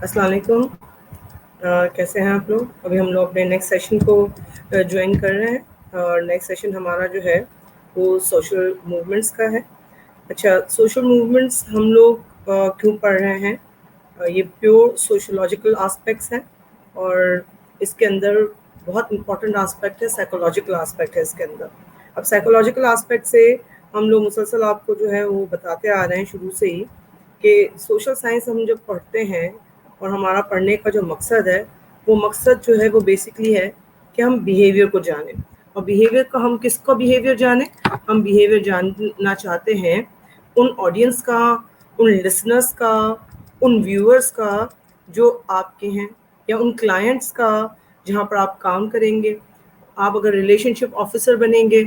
السلام علیکم. کیسے ہیں آپ لوگ؟ ابھی ہم لوگ اپنے نیکسٹ سیشن کو جوائن کر رہے ہیں اور نیکسٹ سیشن ہمارا جو ہے وہ سوشل موومنٹس کا ہے. اچھا، سوشل موومنٹس ہم لوگ کیوں پڑھ رہے ہیں؟ یہ پیور سوشولوجیکل آسپیکٹس ہیں اور اس کے اندر بہت امپورٹنٹ آسپیکٹ ہے، سائیکولوجیکل آسپیکٹ ہے اس کے اندر. اب سائیکولوجیکل آسپیکٹ سے ہم لوگ مسلسل آپ کو جو ہے وہ بتاتے آ رہے ہیں شروع سے ہی کہ سوشل سائنس ہم جب پڑھتے ہیں اور ہمارا پڑھنے کا جو مقصد ہے وہ مقصد جو ہے وہ بیسکلی ہے کہ ہم بیہیویئر کو جانیں. اور بیہیویئر کا ہم کس کو بیہیویئر جانیں؟ ہم بیہیویئر جاننا چاہتے ہیں ان آڈینس کا، ان لسنرس کا، ان ویورز کا جو آپ کے ہیں، یا ان کلائنٹس کا جہاں پر آپ کام کریں گے. آپ اگر ریلیشن شپ آفیسر بنیں گے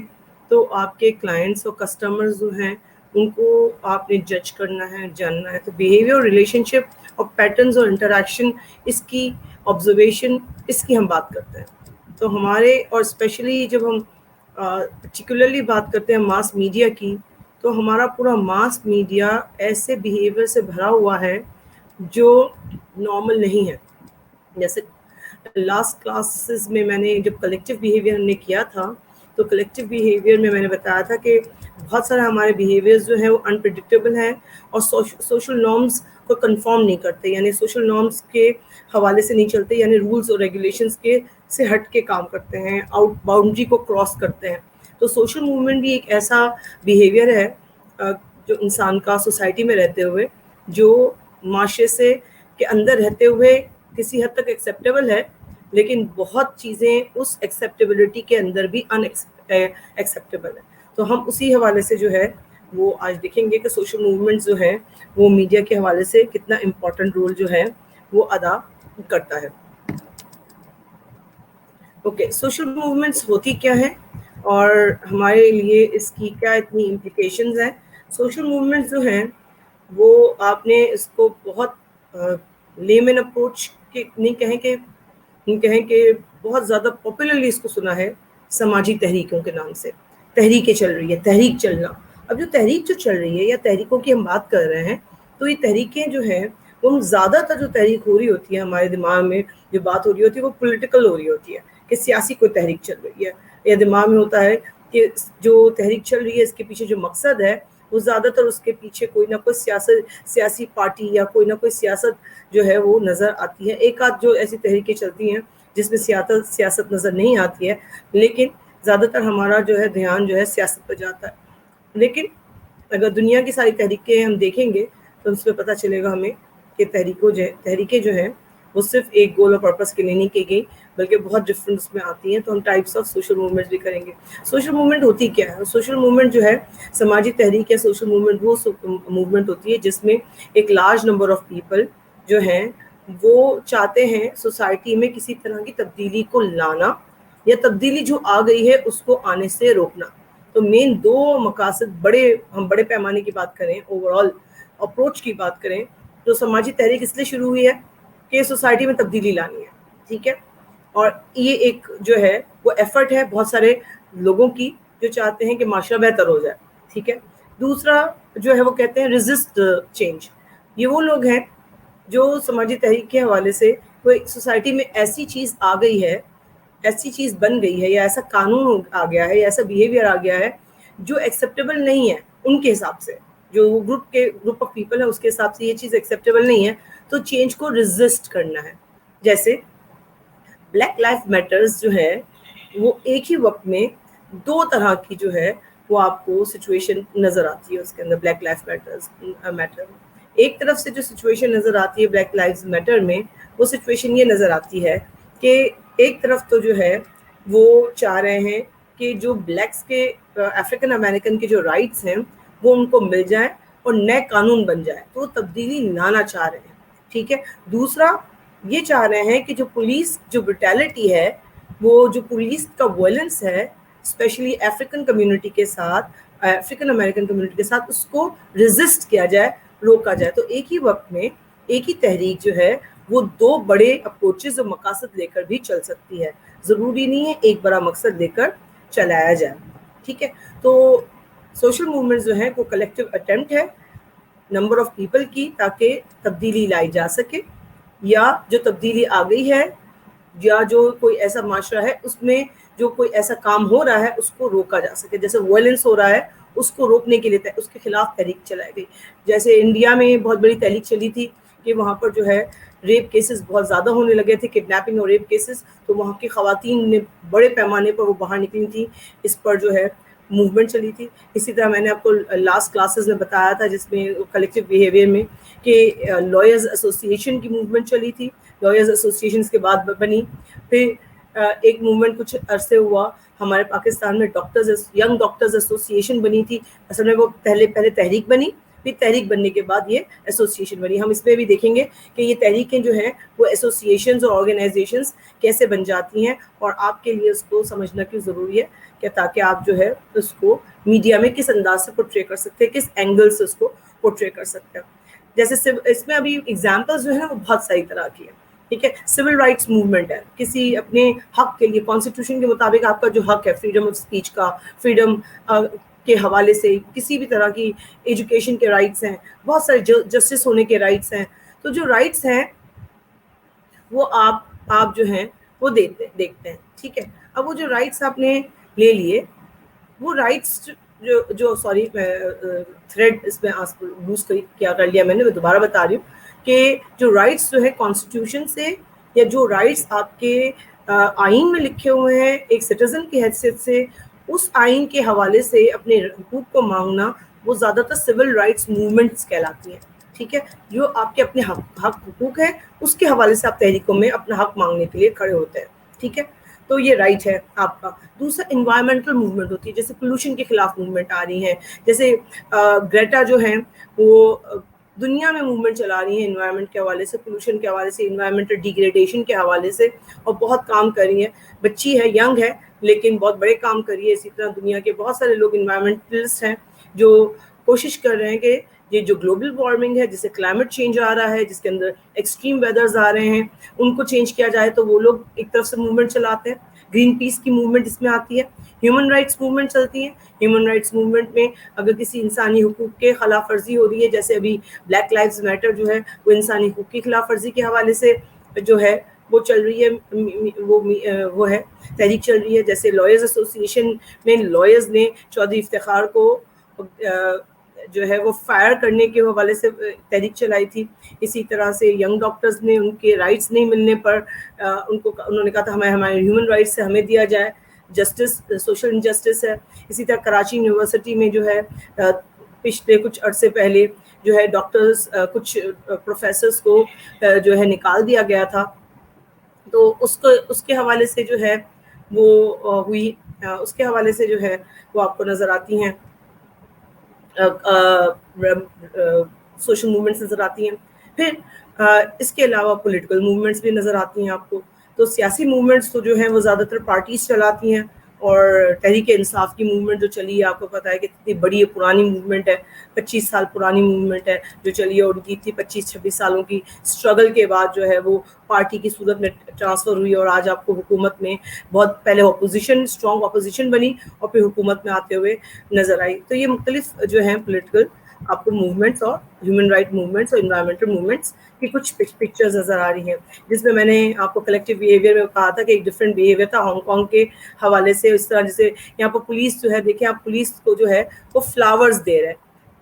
تو آپ کے کلائنٹس اور کسٹمرز جو ہیں ان کو آپ نے جج کرنا ہے، جاننا ہے. تو بیہیویئر، ریلیشن شپ اور پیٹرنز اور انٹریکشن، اس کی آبزرویشن، اس کی ہم بات کرتے ہیں. تو ہمارے، اور اسپیشلی جب ہم پرٹیکولرلی بات کرتے ہیں ماس میڈیا کی، تو ہمارا پورا ماس میڈیا ایسے بیہیویئر سے بھرا ہوا ہے جو نارمل نہیں ہے. جیسے لاسٹ کلاسز میں نے جب کلیکٹیو بیہیویئر ہم نے کیا تھا تو کلیکٹیو بیہیویئر میں نے بتایا تھا کہ بہت سارے ہمارے بیہیویئرز جو ہیں وہ انپریڈکٹیبل ہیں اور سوشل نارمز کو کنفارم نہیں کرتے، یعنی سوشل نارمز کے حوالے سے نہیں چلتے، یعنی رولز اور ریگولیشنز کے سے ہٹ کے کام کرتے ہیں، آؤٹ باؤنڈری کو کراس کرتے ہیں. تو سوشل موومنٹ بھی ایک ایسا بیہیویئر ہے جو انسان کا سوسائٹی میں رہتے ہوئے، جو معاشرے سے کے اندر رہتے ہوئے کسی حد تک ایکسیپٹیبل ہے، لیکن بہت چیزیں اس ایکسیپٹیبلٹی کے اندر بھی ان ایکسیپٹیبل ہے. تو ہم اسی حوالے سے جو ہے وہ آج دیکھیں گے کہ سوشل موومنٹ جو ہے وہ میڈیا کے حوالے سے کتنا امپورٹنٹ رول جو ہے وہ ادا کرتا ہے. اوکے، سوشل موومنٹس ہوتی کیا ہے اور ہمارے لیے اس کی کیا اتنی امپلیکیشنز ہیں؟ سوشل موومنٹس جو ہیں وہ آپ نے اس کو بہت لیمن اپروچ نہیں کہیں کہ بہت زیادہ پاپولرلی اس کو سنا ہے سماجی تحریکوں کے نام سے. تحریکیں چل رہی ہے، تحریک چلنا. اب جو تحریک جو چل رہی ہے یا تحریکوں کی ہم بات کر رہے ہیں، تو یہ تحریکیں جو ہیں وہ زیادہ تر جو تحریک ہو رہی ہوتی ہے ہمارے دماغ میں جو بات ہو رہی ہوتی ہے وہ پولیٹیکل ہو رہی ہوتی ہے کہ سیاسی کوئی تحریک چل رہی ہے، یا دماغ میں ہوتا ہے کہ جو تحریک چل رہی ہے اس کے پیچھے جو مقصد ہے وہ زیادہ تر اس کے پیچھے کوئی نہ کوئی سیاسی پارٹی یا کوئی نہ کوئی سیاست جو ہے وہ نظر آتی ہے. ایک آدھ جو ایسی تحریکیں چلتی ہیں جس میں سیاست نظر نہیں آتی ہے، لیکن زیادہ تر ہمارا جو ہے دھیان جو ہے سیاست پہ جاتا ہے. لیکن اگر دنیا کی ساری تحریکیں ہم دیکھیں گے تو اس میں پتہ چلے گا ہمیں کہ تحریکیں جو ہیں وہ صرف ایک گول اور پرپس کے لیے نہیں کی گئی، بلکہ بہت ڈفرینٹ اس میں آتی ہیں. تو ہم ٹائپس آف سوشل موومنٹس بھی کریں گے. سوشل موومنٹ ہوتی کیا ہے؟ سوشل موومنٹ جو ہے سماجی تحریک یا سوشل موومنٹ وہ موومنٹ ہوتی ہے جس میں ایک لارج نمبر آف پیپل جو ہیں وہ چاہتے ہیں سوسائٹی میں کسی طرح کی تبدیلی کو لانا، یا تبدیلی جو آ گئی ہے اس کو آنے سے روکنا. تو مین دو مقاصد، ہم بڑے پیمانے کی بات کریں، اوور آل اپروچ کی بات کریں تو سماجی تحریک اس لیے شروع ہوئی ہے کہ سوسائٹی میں تبدیلی لانی ہے. ٹھیک ہے، اور یہ ایک جو ہے وہ ایفرٹ ہے بہت سارے لوگوں کی جو چاہتے ہیں کہ معاشرہ بہتر ہو جائے. ٹھیک ہے. دوسرا جو ہے وہ کہتے ہیں ریزسٹ چینج. یہ وہ لوگ ہیں جو سماجی تحریک کے حوالے سے کوئی سوسائٹی میں ایسی چیز آ گئی ہے، ایسی چیز بن گئی ہے، یا ایسا قانون آ گیا ہے، یا ایسا بیہیویئر آ گیا ہے جو ایکسیپٹیبل نہیں ہے ان کے حساب سے، جو گروپ آف پیپل ہے اس کے حساب سے یہ چیز ایکسیپٹیبل نہیں ہے، تو چینج کو ریزسٹ کرنا ہے. جیسے بلیک لائف میٹرز جو ہے وہ ایک ہی وقت میں دو طرح کی جو ہے وہ آپ کو سچویشن نظر آتی ہے اس کے اندر. بلیک لائف میٹر ایک طرف سے جو سچویشن نظر آتی ہے بلیک لائف میٹر میں، وہ سچویشن یہ نظر آتی ہے کہ ایک طرف تو جو ہے وہ چاہ رہے ہیں کہ جو بلیکس کے، افریقن امریکن کے جو رائٹس ہیں وہ ان کو مل جائیں اور نئے قانون بن جائے، تو وہ تبدیلی لانا چاہ رہے ہیں. ٹھیک ہے. دوسرا یہ چاہ رہے ہیں کہ جو پولیس جو برٹیلٹی ہے، وہ جو پولیس کا وائلنس ہے اسپیشلی افریقن کمیونٹی کے ساتھ، افریقن امریکن کمیونٹی کے ساتھ، اس کو ریزسٹ کیا جائے، روکا جائے. تو ایک ہی وقت میں ایک ہی تحریک جو ہے وہ دو بڑے اپروچز اور مقاصد لے کر بھی چل سکتی ہے. ضروری نہیں ہے ایک بڑا مقصد لے کر چلایا جائے. ٹھیک ہے. تو سوشل موومنٹ جو ہے وہ کلیکٹیو اٹیمپٹ ہے نمبر آف پیپل کی، تاکہ تبدیلی لائی جا سکے. یا جو تبدیلی آ گئی ہے یا جو کوئی ایسا معاشرہ ہے اس میں جو کوئی ایسا کام ہو رہا ہے اس کو روکا جا سکے. جیسے وائلنس ہو رہا ہے اس کو روکنے کے لیے اس کے خلاف تحریک چلائی گئی. جیسے انڈیا میں بہت بڑی تحریک چلی تھی کہ وہاں پر جو ہے ریپ کیسز بہت زیادہ ہونے لگے تھے, کڈنیپنگ اور ریپ کیسز, تو وہاں کی خواتین نے بڑے پیمانے پر وہ باہر نکلی تھیں, اس پر جو ہے موومنٹ چلی تھی. اسی طرح میں نے آپ کو لاسٹ کلاسز میں بتایا تھا جس میں کلیکٹیو بیہیویئر میں کہ لائرز ایسوسیشن کی موومنٹ چلی تھی, لائرز ایسوسیشن کے بعد بنی. پھر ایک موومنٹ کچھ عرصے ہوا ہمارے پاکستان میں ڈاکٹرز ینگ ڈاکٹرز ایسوسیشن بنی تھی. اصل میں وہ پہلے تحریک بنی, پھر تحریک بننے کے بعد یہ ایسوسیشن بنی. ہم اس میں بھی دیکھیں گے کہ یہ تحریکیں جو ہیں وہ ایسوسیشنز اور آرگنائزیشنز کیسے بن جاتی ہیں, اور آپ کے لیے اس کو سمجھنا کیوں ضروری ہے کہ تاکہ آپ جو ہے اس کو میڈیا میں کس انداز سے پورٹری کر سکتے ہیں, کس اینگل سے اس کو پورٹری کر سکتے ہیں. جیسے اس میں ابھی ایگزامپلز جو ہے نا وہ بہت صحیح طرح کی ہے. ٹھیک ہے, سول رائٹس موومنٹ ہے, کسی اپنے حق کے لیے کانسٹیٹیوشن کے مطابق آپ کا جو حق ہے فریڈم آف اسپیچ کا, فریڈم کے حوالے سے کسی بھی طرح کی ایجوکیشن کے رائٹس ہیں, بہت سارے جسٹس ہونے کے رائٹس ہیں. تو جو رائٹس ہیں وہ آپ جو ہیں وہ دیکھتے ہیں. ٹھیک ہے, اب وہ جو رائٹس آپ نے لے لیے وہ رائٹس جو سوری تھریڈ اس میں لوز کیا کر لیا میں نے, دوبارہ بتا رہی ہوں کہ جو رائٹس جو ہے کانسٹیٹیوشن سے یا جو رائٹس آپ کے آئین میں لکھے ہوئے ہیں ایک سٹیزن کی حیثیت سے, اس آئین کے حوالے سے اپنے حقوق کو مانگنا, وہ زیادہ تر سول رائٹس موومنٹس کہلاتی ہیں. ٹھیک ہے, جو آپ کے اپنے حق حقوق ہیں اس کے حوالے سے آپ تحریکوں میں اپنا حق مانگنے کے لیے کھڑے ہوتے ہیں. ٹھیک ہے, تو یہ رائٹ ہے آپ کا. دوسرا انوائرمنٹل موومنٹ ہوتی ہے, جیسے پولوشن کے خلاف موومنٹ آ رہی ہیں, جیسے گریٹا جو ہیں وہ دنیا میں موومنٹ چلا رہی ہیں انوائرمنٹ کے حوالے سے, پولوشن کے حوالے سے, انوائرمنٹل ڈیگریڈیشن کے حوالے سے, اور بہت کام کر رہی ہیں. بچی ہے, ینگ ہے, لیکن بہت بڑے کام کر رہی ہے. اسی طرح دنیا کے بہت سارے لوگ انوائرمنٹلسٹ ہیں جو کوشش کر رہے ہیں کہ یہ جو گلوبل وارمنگ ہے, جسے کلائمیٹ چینج آ رہا ہے, جس کے اندر ایکسٹریم ویدرز آ رہے ہیں, ان کو چینج کیا جائے, تو وہ لوگ ایک طرف سے موومنٹ چلاتے ہیں. گرین پیس کی موومنٹ اس میں آتی ہے. ہیومن رائٹس موومنٹ چلتی ہیں. ہیومن رائٹس موومنٹ میں اگر کسی انسانی حقوق کے خلاف ورزی ہو رہی ہے, جیسے ابھی بلیک لائفز میٹر جو ہے وہ انسانی حقوق کی خلاف ورزی کے حوالے سے جو ہے وہ چل رہی ہے, وہ ہے تحریک چل رہی ہے. جیسے لائرز ایسوسیشن میں لائرز نے چودھری افتخار کو جو ہے وہ فائر کرنے کے حوالے سے تحریک چلائی تھی. اسی طرح سے ینگ ڈاکٹرز نے ان کے رائٹس نہیں ملنے پر انہوں نے کہا تھا ہمارے ہیومن رائٹس سے ہمیں دیا جائے, جسٹس سوشل انجسٹس ہے. اسی طرح کراچی یونیورسٹی میں جو ہے پچھلے کچھ عرصے پہلے جو ہے ڈاکٹرز کچھ پروفیسرز کو جو ہے نکال دیا گیا تھا, تو اس کے حوالے سے جو ہے وہ ہوئی, اس کے حوالے سے جو ہے وہ آپ کو نظر آتی ہیں سوشل موومنٹس نظر آتی ہیں. پھر اس کے علاوہ پولیٹیکل موومنٹس بھی نظر آتی ہیں آپ کو. تو سیاسی موومنٹس تو جو ہیں وہ زیادہ تر پارٹیز چلاتی ہیں, اور تحریک انصاف کی موومنٹ جو چلی ہے آپ کو پتہ ہے کہ اتنی بڑی پرانی موومنٹ ہے, 25 سال پرانی موومنٹ ہے جو چلی ہے, اور ان کی تھی 25-26 سالوں کی اسٹرگل کے بعد جو ہے وہ پارٹی کی صورت میں ٹرانسفر ہوئی, اور آج آپ کو حکومت میں بہت پہلے اپوزیشن اسٹرانگ اپوزیشن بنی اور پھر حکومت میں آتے ہوئے نظر آئی. تو یہ مختلف جو ہیں پولیٹیکل آپ کو موومنٹس اور ہیومن رائٹ موومنٹس اور انوائرمنٹل موومنٹس کی کچھ پکچرز نظر آ رہی ہیں, جس میں نے آپ کو کلیکٹیو بیہیویئر میں کہا تھا کہ ایک ڈفرینٹ بیہیویئر تھا ہانگ کانگ کے حوالے سے. اس طرح جیسے یہاں پر پولیس جو ہے, دیکھیں آپ پولیس کو جو ہے وہ فلاورز دے رہے ہیں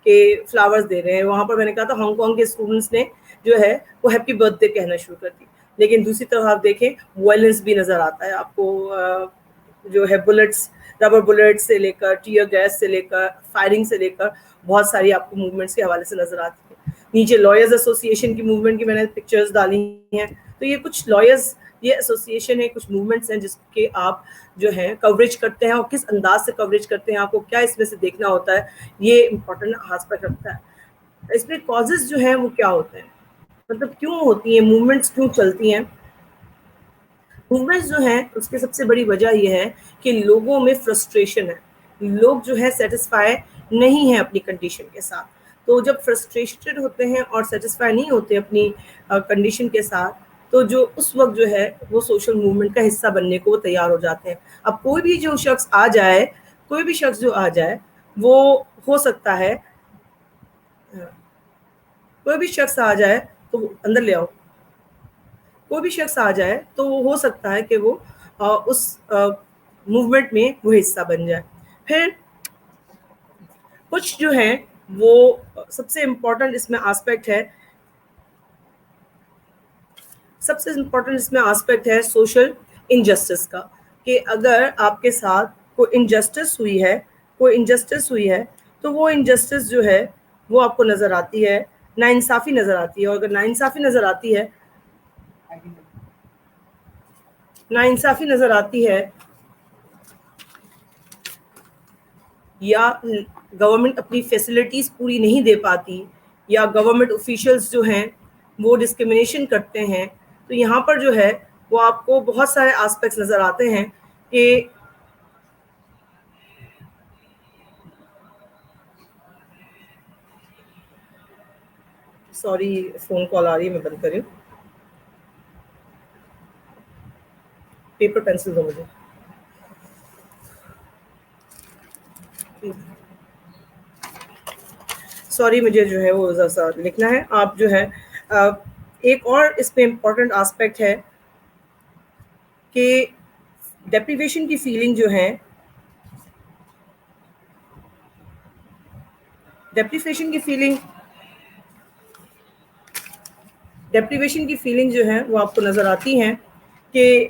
کہ فلاورز دے رہے ہیں. وہاں پر میں نے کہا تھا ہانگ کانگ کے اسٹوڈنٹس نے جو ہے وہ ہیپی برتھ ڈے کہنا شروع کر دی, لیکن دوسری طرف آپ دیکھیں وائلنس بھی نظر آتا ہے آپ کو, جو ہے بلٹس, ربر بلٹ سے لے کر ٹیئر گیس سے لے کر فائرنگ سے لے کر بہت ساری آپ کو موومنٹس کے حوالے سے نظر آتی ہیں. نیچے لائرز ایسوسیشن کی موومنٹ کی میں نے پکچرز ڈالی ہیں, تو یہ کچھ لائرز, یہ ایسوسیشن ہے, کچھ موومنٹس ہیں جس کے آپ جو ہیں کوریج کرتے ہیں, اور کس انداز سے کوریج کرتے ہیں, آپ کو کیا اس میں سے دیکھنا ہوتا ہے, یہ امپورٹنٹ آسپیکٹ رکھتا ہے. اس میں کازز جو ہیں وہ کیا ہوتے ہیں, مطلب کیوں ہوتی ہیں موومنٹس, کیوں چلتی ہیں موومنٹس جو ہیں. اس کی سب سے بڑی وجہ یہ ہے کہ لوگوں میں فرسٹریشن ہے, لوگ جو ہے سیٹسفائی نہیں ہیں اپنی کنڈیشن کے ساتھ. تو جب فرسٹریٹڈ ہوتے ہیں اور سیٹسفائی نہیں ہوتے اپنی کنڈیشن کے ساتھ, تو جو اس وقت جو ہے وہ سوشل موومنٹ کا حصہ بننے کو وہ تیار ہو جاتے ہیں. اب کوئی بھی جو شخص آ جائے, کوئی بھی شخص جو آ جائے وہ ہو سکتا ہے, کوئی بھی شخص آ جائے تو اندر لے آؤ, کوئی بھی شخص آ جائے تو وہ ہو سکتا ہے کہ وہ اس موومنٹ میں وہ حصہ بن جائے. پھر کچھ جو ہیں وہ سب سے امپورٹنٹ اس میں آسپیکٹ ہے سوشل انجسٹس کا, کہ اگر آپ کے ساتھ کوئی انجسٹس ہوئی ہے تو وہ انجسٹس جو ہے وہ آپ کو نظر آتی ہے, ناانصافی نظر آتی ہے, اور اگر ناانصافی نظر آتی ہے یا گورنمنٹ اپنی فیسلٹیز پوری نہیں دے پاتی, یا گورنمنٹ آفیشلز جو ہیں وہ ڈسکرمنیشن کرتے ہیں, تو یہاں پر جو ہے وہ آپ کو بہت سارے آسپیکٹس نظر آتے ہیں کہ سوری فون کال آ رہی ہے, میں بند کر رہی ہوں. پیپر پینسل دو مجھے. سوری, مجھے جو ہے وہ ذرا سا لکھنا ہے. آپ جو ہے ایک اور اس پہ امپورٹنٹ آسپیکٹ ہے کہ ڈیپریویشن کی فیلنگ جو ہے, ڈیپریویشن کی فیلنگ جو ہے وہ آپ کو نظر آتی ہیں کہ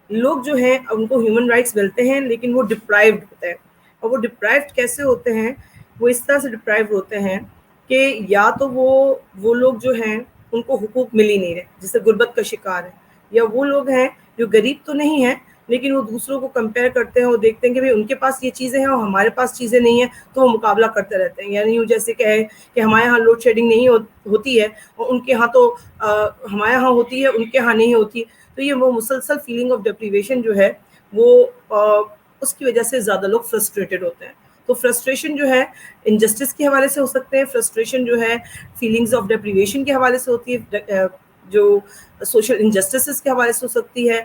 لوگ جو ہیں ان کو ہیومن رائٹس ملتے ہیں لیکن وہ ڈپرائیوڈ ہوتے ہیں. اور وہ ڈپرائیوڈ کیسے ہوتے ہیں؟ وہ اس طرح سے ڈپرائیوڈ ہوتے ہیں کہ یا تو وہ لوگ جو ہیں ان کو حقوق مل ہی نہیں رہے, جیسے غربت کا شکار ہے, یا وہ لوگ ہیں جو غریب تو نہیں ہیں لیکن وہ دوسروں کو کمپیئر کرتے ہیں, وہ دیکھتے ہیں کہ بھئی ان کے پاس یہ چیزیں ہیں اور ہمارے پاس چیزیں نہیں ہیں, تو وہ مقابلہ کرتے رہتے ہیں. یعنی جیسے کہ ہے کہ ہمارے ہاں لوڈ شیڈنگ نہیں ہوتی ہے اور ان کے ہاں تو ہمارے ہاں ہوتی ہے, ان کے ہاں نہیں ہوتی. تو یہ وہ مسلسل فیلنگ آف ڈیپریویشن جو ہے وہ اس کی وجہ سے زیادہ لوگ فرسٹریٹڈ ہوتے ہیں. تو فرسٹریشن جو ہے انجسٹس کے حوالے سے ہو سکتے ہیں, فرسٹریشن جو ہے فیلنگز آف ڈیپریویشن کے حوالے سے ہوتی ہے, جو سوشل انجسٹسز کے حوالے سے ہو سکتی ہے.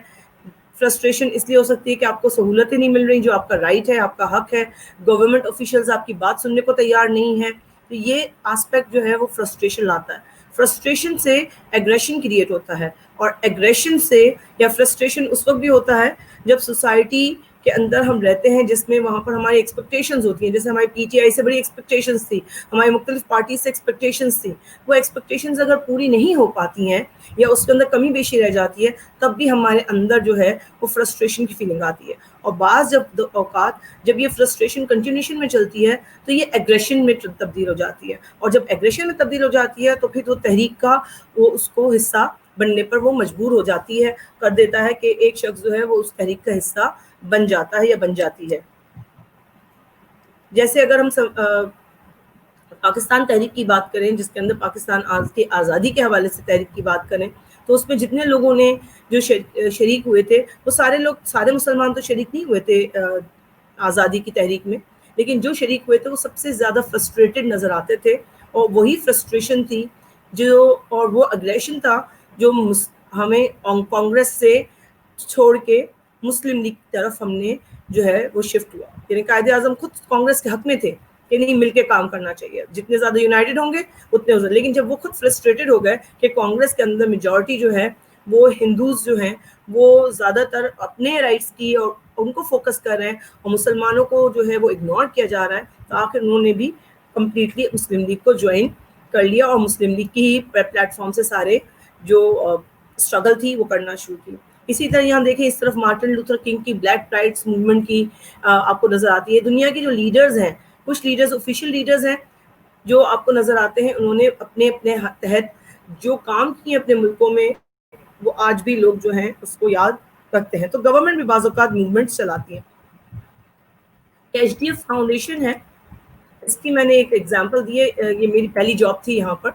فرسٹریشن اس لیے ہو سکتی ہے کہ آپ کو سہولتیں نہیں مل رہی جو آپ کا رائٹ ہے, آپ کا حق ہے, گورنمنٹ آفیشلز آپ کی بات سننے کو تیار نہیں ہیں. تو یہ آسپیکٹ جو ہے وہ فرسٹریشن لاتا ہے. فرسٹریشن سے ایگریشن کریٹ ہوتا ہے, اور ایگریشن سے یا فرسٹریشن اس وقت بھی ہوتا ہے جب سوسائٹی کے اندر ہم رہتے ہیں جس میں وہاں پر ہماری ایکسپیکٹیشنز ہوتی ہیں. جیسے ہماری پی ٹی آئی سے بڑی ایکسپیکٹیشنز تھی, ہماری مختلف پارٹی سے ایکسپیکٹیشنز تھی. وہ ایکسپیکٹیشنز اگر پوری نہیں ہو پاتی ہیں یا اس کے اندر کمی بیشی رہ جاتی ہے, تب بھی ہمارے اندر جو ہے وہ فرسٹریشن کی فیلنگ آتی ہے. اور بعض اوقات جب یہ فرسٹریشن کنٹینیوشن میں چلتی ہے تو یہ ایگریشن میں تبدیل ہو جاتی ہے, اور جب ایگریشن میں تبدیل ہو جاتی ہے تو پھر وہ تحریک کا وہ اس کو حصہ بننے پر وہ مجبور ہو جاتی ہے, کر دیتا ہے کہ ایک شخص جو ہے وہ اس تحریک کا حصہ بن جاتا ہے یا بن جاتی ہے. جیسے اگر ہم پاکستان تحریک کی بات کریں, جس کے اندر پاکستان کی آزادی کے حوالے سے تحریک کی بات کریں, تو اس میں جتنے لوگوں نے جو شریک ہوئے تھے وہ سارے مسلمان تو شریک نہیں ہوئے تھے آزادی کی تحریک میں, لیکن جو شریک ہوئے تھے وہ سب سے زیادہ فرسٹریٹڈ نظر آتے تھے. اور وہی فرسٹریشن تھی اور وہ اگریشن تھا جو ہمیں کانگریس سے چھوڑ کے مسلم لیگ کی طرف ہم نے جو ہے وہ شفٹ ہوا. یعنی قائد اعظم خود کانگریس کے حق میں تھے کہ نہیں, مل کے کام کرنا چاہیے, جتنے زیادہ یونائٹڈ ہوں گے اتنے زیادہ. لیکن جب وہ خود فرسٹریٹڈ ہو گئے کہ کانگریس کے اندر میجورٹی جو ہے وہ ہندوز جو ہیں وہ زیادہ تر اپنے رائٹس کی اور ان کو فوکس کر رہے ہیں, اور مسلمانوں کو جو ہے وہ اگنور کیا جا رہا ہے, تو آخر انہوں نے بھی کمپلیٹلی مسلم لیگ کو جوائن کر لیا اور مسلم لیگ کی ہی پلیٹ فارم سے سارے جو اسٹرگل تھی وہ کرنا شروع کی. اسی طرح یہاں دیکھیں اس طرف مارٹن لوتھر کنگ کی بلیک رائٹس موومنٹ کی آپ کو نظر آتی ہے. دنیا کے جو لیڈرز ہیں, کچھ لیڈرز آفیشیل لیڈرز ہیں جو آپ کو نظر آتے ہیں, انہوں نے اپنے تحت جو کام کیے اپنے ملکوں میں وہ آج بھی لوگ جو ہیں اس کو یاد رکھتے ہیں. تو گورنمنٹ بھی بعض اوقات موومنٹس چلاتی ہیں. ایچ ڈی ایف فاؤنڈیشن ہے, اس کی میں نے ایک ایگزامپل دی ہے, یہ میری پہلی جاب تھی یہاں پر,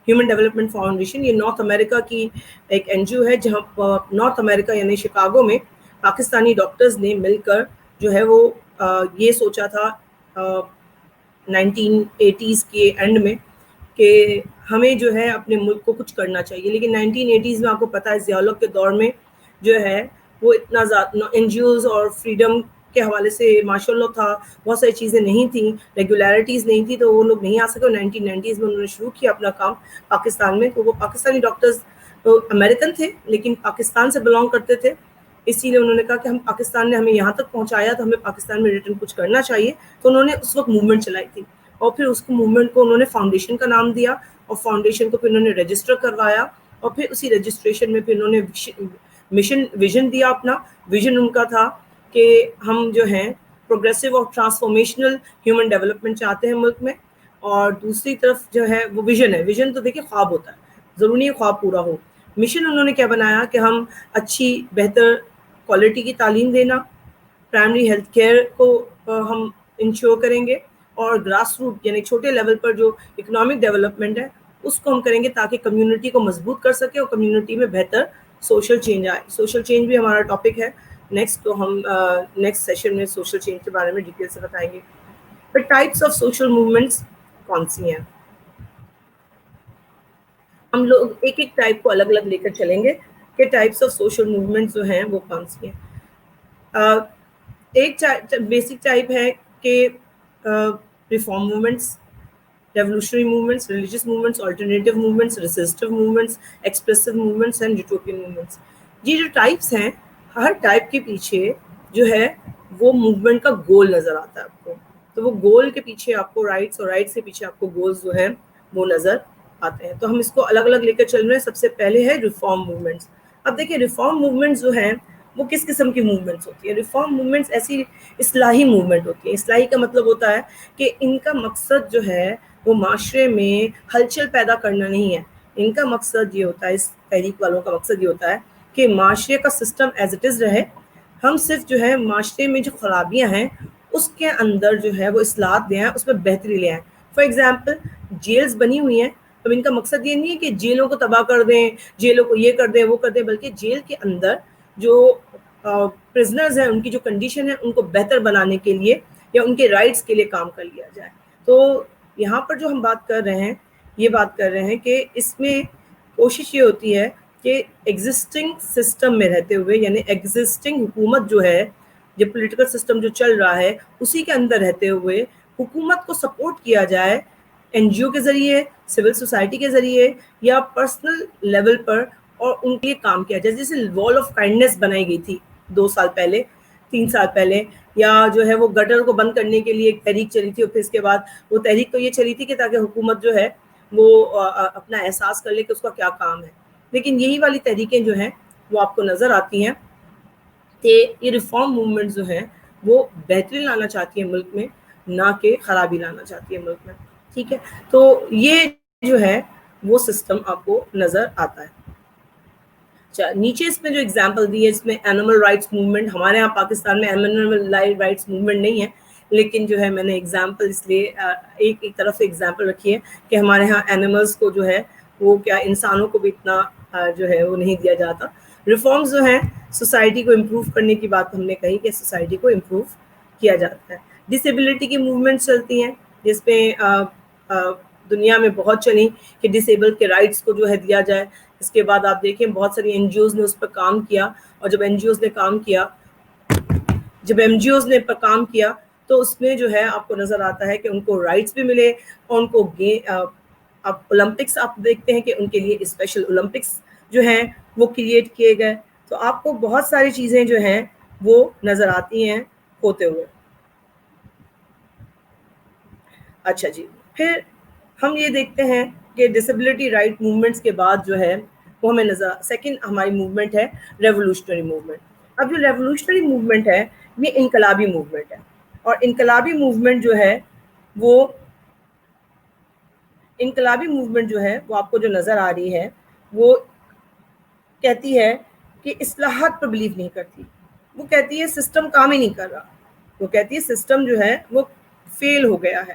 ہیومن ڈیولپمنٹ فاؤنڈیشن. یہ نارتھ امریکہ کی ایک این جی او ہے جہاں نارتھ امریکہ یعنی شکاگو میں پاکستانی ڈاکٹرز نے مل کر جو ہے وہ یہ سوچا تھا 1980s کے اینڈ میں کہ ہمیں جو ہے اپنے ملک کو کچھ کرنا چاہیے. لیکن 1980s میں آپ کو پتہ ہے ضیاء الحق کے دور میں جو ہے وہ اتنا زیادہ این جی اوز اور فریڈم کے حوالے سے ماشاء اللہ تھا, بہت ساری چیزیں نہیں تھیں, ریگولیرٹیز نہیں تھی, تو وہ لوگ نہیں آ سکے. 1990s میں انہوں نے شروع کیا اپنا کام پاکستان میں. تو وہ پاکستانی ڈاکٹرز تو امریکن تھے لیکن پاکستان سے بلانگ کرتے تھے، اسی لیے انہوں نے کہا کہ ہم پاکستان نے ہمیں یہاں تک پہنچایا تو ہمیں پاکستان میں ریٹرن کچھ کرنا چاہیے. تو انہوں نے اس وقت موومنٹ چلائی تھی، اور پھر اس کو موومنٹ کو انہوں نے فاؤنڈیشن کا نام دیا، اور فاؤنڈیشن کو پھر انہوں نے رجسٹر کروایا، اور پھر اسی رجسٹریشن میں پھر انہوں نے مشن ویژن دیا. اپنا ویژن ان کا تھا کہ ہم جو ہیں پروگریسو اور ٹرانسفارمیشنل ہیومن ڈیولپمنٹ چاہتے ہیں ملک میں. اور دوسری طرف جو ہے وہ ویژن ہے. ویژن تو دیکھیں خواب ہوتا ہے، ضروری نہیں خواب پورا ہو. مشن انہوں نے کیا بنایا کہ ہم اچھی بہتر کوالٹی کی تعلیم دینا، پرائمری ہیلتھ کیئر کو ہم انشور کریں گے، اور گراس روٹ یعنی چھوٹے لیول پر جو اکنامک ڈیولپمنٹ ہے اس کو ہم کریں گے تاکہ کمیونٹی کو مضبوط کر سکے اور کمیونٹی میں بہتر سوشل چینج آئے. سوشل چینج بھی ہمارا ٹاپک ہے نیکسٹ، تو ہم نیکسٹ سیشن میں سوشل چینج کے بارے میں ڈیٹیل سے بتائیں گے. پھر ٹائپس آف سوشل موومنٹس کون سی ہیں، ہم لوگ ایک ایک ٹائپ کو الگ الگ لے کر چلیں گے کہ ٹائپس آف سوشل موومنٹس جو ہیں وہ کون سی ہیں. ایک بیسک ٹائپ ہے کہ reform movements, revolutionary movements, religious movements, alternative movements, resistive movements, expressive movements and utopian movements. یہ جو ٹائپس ہیں ہر ٹائپ کے پیچھے جو ہے وہ موومنٹ کا گول نظر آتا ہے آپ کو. تو وہ گول کے پیچھے آپ کو رائٹس، اور رائٹس کے پیچھے آپ کو گولز جو ہیں وہ نظر آتے ہیں. تو ہم اس کو الگ الگ لے کر چل رہے ہیں. سب سے پہلے ہے ریفارم موومنٹس. اب دیکھیں ریفارم موومنٹس جو ہیں وہ کس قسم کی موومنٹس ہوتی ہیں. ریفارم موومنٹس ایسی اصلاحی موومنٹ ہوتی ہیں. اصلاحی کا مطلب ہوتا ہے کہ ان کا مقصد جو ہے وہ معاشرے میں ہلچل پیدا کرنا نہیں ہے. ان کا مقصد یہ ہوتا ہے، اس تحریک والوں کا مقصد یہ ہوتا ہے کہ معاشرے کا سسٹم ایز اٹ از رہے. ہم صرف جو ہے معاشرے میں جو خرابیاں ہیں اس کے اندر جو ہے وہ اصلاحات دے آئیں، اس میں بہتری لے آئیں. فار ایگزامپل جیلز بنی ہوئی ہیں، اب ان کا مقصد یہ نہیں ہے کہ جیلوں کو تباہ کر دیں، جیلوں کو یہ کر دیں وہ کر دیں، بلکہ جیل کے اندر جو پرزنرز ہیں ان کی جو کنڈیشن ہے ان کو بہتر بنانے کے لیے یا ان کے رائٹس کے لیے کام کر لیا جائے. تو یہاں پر جو ہم بات کر رہے ہیں یہ بات کر رہے ہیں کہ اس میں کوشش یہ ہوتی ہے کہ ایگزسٹنگ سسٹم میں رہتے ہوئے، یعنی ایگزسٹنگ حکومت جو ہے، جو پولیٹیکل سسٹم جو چل رہا ہے اسی کے اندر رہتے ہوئے حکومت کو سپورٹ کیا جائے این جی او کے ذریعے، سول سوسائٹی کے ذریعے، یا پرسنل لیول پر، اور ان کے لیے کام کیا جائے. جیسے وال آف کائنڈنیس بنائی گئی تھی 2 سال پہلے، 3 سال پہلے، یا جو ہے وہ گٹر کو بند کرنے کے لیے ایک تحریک چلی تھی. اور پھر اس کے بعد وہ تحریک تو یہ چلی تھی کہ تاکہ حکومت جو ہے وہ اپنا احساس کر لے کہ اس کا کیا کام ہے. لیکن یہی والی تحریکیں جو ہیں وہ آپ کو نظر آتی ہیں کہ یہ ریفارم موومنٹ جو ہیں وہ بہتری لانا چاہتی ہے ملک میں، نہ کہ خرابی لانا چاہتی ہے ملک میں. ٹھیک ہے، تو یہ جو ہے وہ سسٹم آپ کو نظر آتا ہے. نیچے اس میں جو اگزامپل دی ہے اس میں اینیمل رائٹس موومنٹ، ہمارے یہاں پاکستان میں اینیمل رائٹس موومنٹ نہیں ہے، لیکن جو ہے میں نے اگزامپل اس لیے ایک طرف سے اگزامپل رکھی ہے کہ ہمارے ہاں اینیملس کو جو ہے وہ کیا انسانوں کو بھی اتنا جو ہے وہ نہیں دیا جاتا. ریفارمز جو ہیں سوسائٹی کو امپروو کرنے کی بات ہم نے کہی کہ سوسائٹی کو امپروو کیا جاتا ہے. ڈسیبلٹی کی موومنٹ چلتی ہیں جس میں دنیا میں بہت چلی کہ ڈسیبل کے رائٹس کو جو ہے دیا جائے. اس کے بعد آپ دیکھیں بہت ساری این جی اوز نے اس پر کام کیا، اور جب این جی اوز نے کام کیا تو اس میں جو ہے آپ کو نظر آتا ہے کہ ان کو رائٹس بھی ملے، اور ان کو اب اولمپکس آپ دیکھتے ہیں کہ ان کے لیے اسپیشل اولمپکس جو ہیں وہ کریٹ کیے گئے. تو آپ کو بہت ساری چیزیں جو ہیں وہ نظر آتی ہیں ہوتے ہوئے. اچھا جی، پھر ہم یہ دیکھتے ہیں کہ ڈسیبلٹی رائٹ موومنٹس کے بعد جو ہے وہ ہمیں نظر سیکنڈ ہماری موومنٹ ہے ریولوشنری موومنٹ. اب جو ریولوشنری موومنٹ ہے یہ انقلابی موومنٹ ہے، اور انقلابی موومنٹ جو ہے وہ آپ کو جو نظر آ رہی ہے وہ کہتی ہے کہ اصلاحات پر بلیو نہیں کرتی. وہ کہتی ہے سسٹم کام ہی نہیں کر رہا. وہ کہتی ہے سسٹم جو ہے وہ فیل ہو گیا ہے.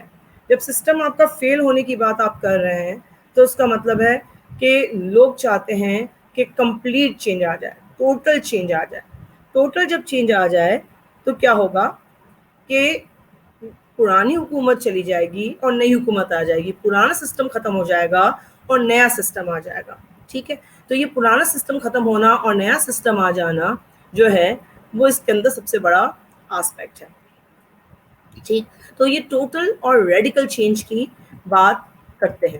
جب سسٹم آپ کا فیل ہونے کی بات آپ کر رہے ہیں تو اس کا مطلب ہے کہ لوگ چاہتے ہیں کہ کمپلیٹ چینج آ جائے، ٹوٹل چینج آ جائے. ٹوٹل جب چینج آ جائے تو کیا ہوگا کہ پرانی حکومت چلی جائے گی اور نئی حکومت آ جائے گی. پرانا سسٹم ختم ہو جائے گا اور نیا سسٹم آ جائے گا. ٹھیک ہے، تو یہ پرانا سسٹم ختم ہونا اور نیا سسٹم آ جانا جو ہے وہ اس کے اندر سب سے بڑا آسپیکٹ ہے. ٹھیک، تو یہ ٹوٹل اور ریڈیکل چینج کی بات کرتے ہیں.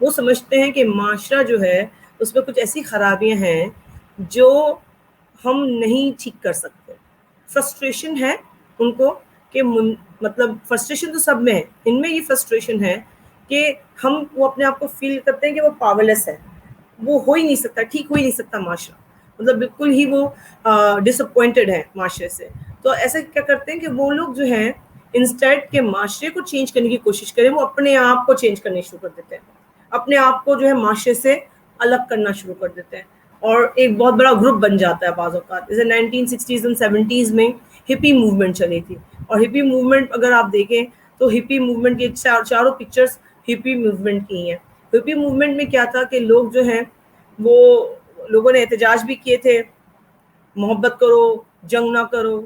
وہ سمجھتے ہیں کہ معاشرہ جو ہے اس میں کچھ ایسی خرابیاں ہیں جو ہم نہیں ٹھیک کر سکتے. فرسٹریشن ہے ان کو کہ مطلب فرسٹریشن تو سب میں ہے, ان میں یہ فرسٹریشن ہے کہ وہ اپنے آپ کو فیل کرتے ہیں کہ وہ پاورلیس ہے, وہ ہو ہی نہیں سکتا, ٹھیک ہو ہی نہیں سکتا معاشرہ, مطلب بالکل ہی وہ ڈس اپوائنٹڈ ہے معاشرے سے. تو ایسا کیا کرتے ہیں کہ وہ لوگ جو ہیں انسٹیٹ کے معاشرے کو چینج کرنے کی کوشش کریں, وہ اپنے آپ کو چینج کرنے شروع کر دیتے ہیں, اپنے آپ کو جو ہے معاشرے سے الگ کرنا شروع کر دیتے ہیں, اور ایک بہت بڑا گروپ بن جاتا ہے بعض اوقات. جیسے 1960s اور 70s میں ہپی موومنٹ چلی تھی, اور ہپی موومنٹ اگر آپ دیکھیں تو ہپی موومنٹ کے چاروں پکچرز ہپی موومنٹ کی ہیں. ہپی موومنٹ میں کیا تھا کہ لوگ جو ہیں وہ لوگوں نے احتجاج بھی کیے تھے, محبت کرو, جنگ نہ کرو,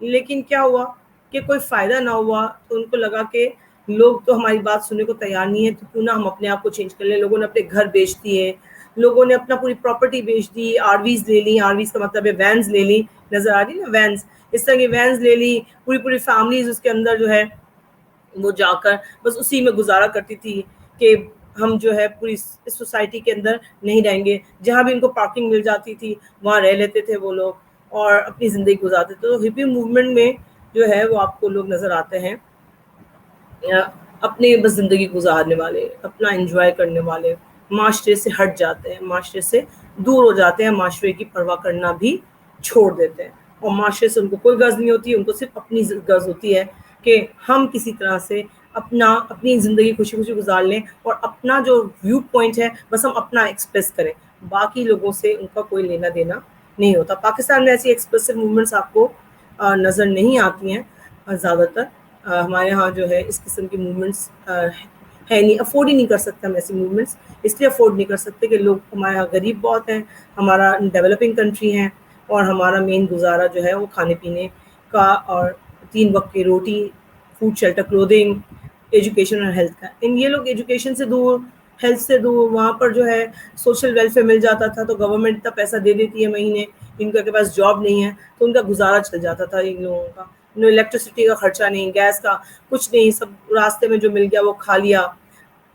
لیکن کیا ہوا کہ کوئی فائدہ نہ ہوا. تو ان کو لگا کہ لوگ تو ہماری بات سننے کو تیار نہیں ہے, تو کیوں نہ ہم اپنے آپ کو چینج کر لیں. لوگوں نے اپنے گھر بیچ دیے, لوگوں نے اپنا پوری پراپرٹی بیچ دی, آر ویز لے لی, آر ویز کا مطلب ہے وینز لے لی, نظر آ رہی نا وینز, اس طرح کی وینز لے لی, پوری فیملیز اس کے اندر جو ہے وہ جا کر بس اسی میں گزارا کرتی تھی کہ ہم جو ہے پوری اس سوسائٹی کے اندر نہیں رہیں گے. جہاں بھی ان کو پارکنگ مل جاتی تھی وہاں رہ لیتے تھے وہ لوگ اور اپنی زندگی گزارتے تھے. تو ہپی موومنٹ میں جو ہے وہ آپ کو لوگ نظر آتے ہیں اپنے بس زندگی گزارنے والے, اپنا انجوائے کرنے والے, معاشرے سے ہٹ جاتے ہیں, معاشرے سے دور ہو جاتے ہیں, معاشرے کی پرواہ کرنا بھی چھوڑ دیتے ہیں, اور معاشرے سے ان کو کوئی غرض نہیں ہوتی, ان کو صرف اپنی غرض ہوتی ہے کہ ہم کسی طرح سے اپنی زندگی خوشی خوشی گزار لیں, اور اپنا جو ویو پوائنٹ ہے بس ہم اپنا ایکسپریس کریں, باقی لوگوں سے ان کا کوئی لینا دینا نہیں ہوتا. پاکستان میں ایسی ایکسپریسو موومنٹس آپ کو نظر نہیں آتی ہیں زیادہ تر. ہمارے یہاں جو ہے اس قسم کی موومنٹس ہے نہیں, افورڈ ہی نہیں کر سکتے ہم ایسی موومنٹس. اس لیے افورڈ نہیں کر سکتے کہ لوگ ہمارے یہاں غریب بہت ہیں, ہمارا ڈیولپنگ کنٹری ہیں, اور ہمارا مین گزارا جو ہے وہ کھانے پینے کا اور 3 وقت کی روٹی, فوڈ, شیلٹر, کلودنگ, ایجوکیشن اور ہیلتھ کا. یہ لوگ ایجوکیشن سے دور, ہیلتھ سے دور, وہاں پر جو ہے سوشل ویلفیئر مل جاتا تھا تو گورنمنٹ اتنا پیسہ دے دیتی ہے مہینے, ان کے پاس جاب نہیں ہے تو ان کا گزارا چل جاتا تھا ان لوگوں کا. الیکٹریسٹی کا خرچہ نہیں, گیس کا کچھ نہیں, سب راستے میں جو مل گیا وہ کھا لیا,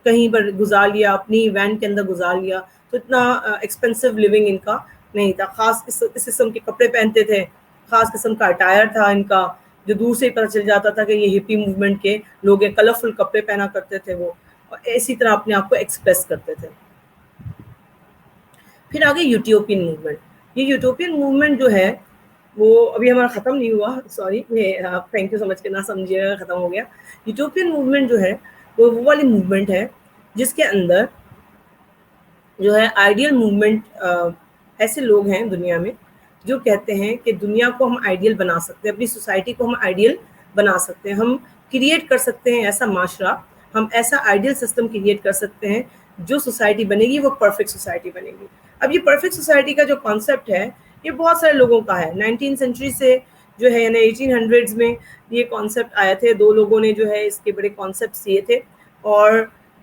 کہیں پر گزار لیا, اپنی وین کے اندر گزار لیا. تو اتنا ایکسپینسو لیونگ ان کا نہیں تھا. خاص اس قسم کے کپڑے پہنتے تھے, خاص قسم کا اٹائر تھا ان کا, جو دور سے ہی پتہ چل جاتا تھا کہ یہ ہپی موومنٹ کے لوگ ہیں. کلرفل کپڑے پہنا کرتے تھے وہ, اور اسی طرح اپنے آپ کو ایکسپریس کرتے تھے. پھر آگے یوٹیوپین موومنٹ. یہ یوٹیوپین موومنٹ جو ہے وہ ابھی ہمارا ختم نہیں ہوا, سوری, تھینک یو سمجھ کے نہ سمجھیے گا ختم ہو گیا. یوٹیوپین موومنٹ جو ہے وہ والی موومنٹ ہے جس کے اندر جو ہے آئیڈیل موومنٹ, ایسے لوگ ہیں دنیا میں جو کہتے ہیں کہ دنیا کو ہم آئیڈیل بنا سکتے ہیں, اپنی سوسائٹی کو ہم آئیڈیل بنا سکتے ہیں, ہم کریٹ کر سکتے ہیں ایسا معاشرہ, ہم ایسا آئیڈیل سسٹم کریٹ کر سکتے ہیں جو سوسائٹی بنے گی وہ پرفیکٹ سوسائٹی بنے گی. اب یہ پرفیکٹ سوسائٹی کا جو کانسیپٹ ہے یہ بہت سارے لوگوں کا ہے. 19 سینچری سے جو ہے یعنی 1800s میں یہ کانسیپٹ آئے تھے, 2 لوگوں نے جو ہے اس کے بڑے کانسیپٹس دیے تھے, اور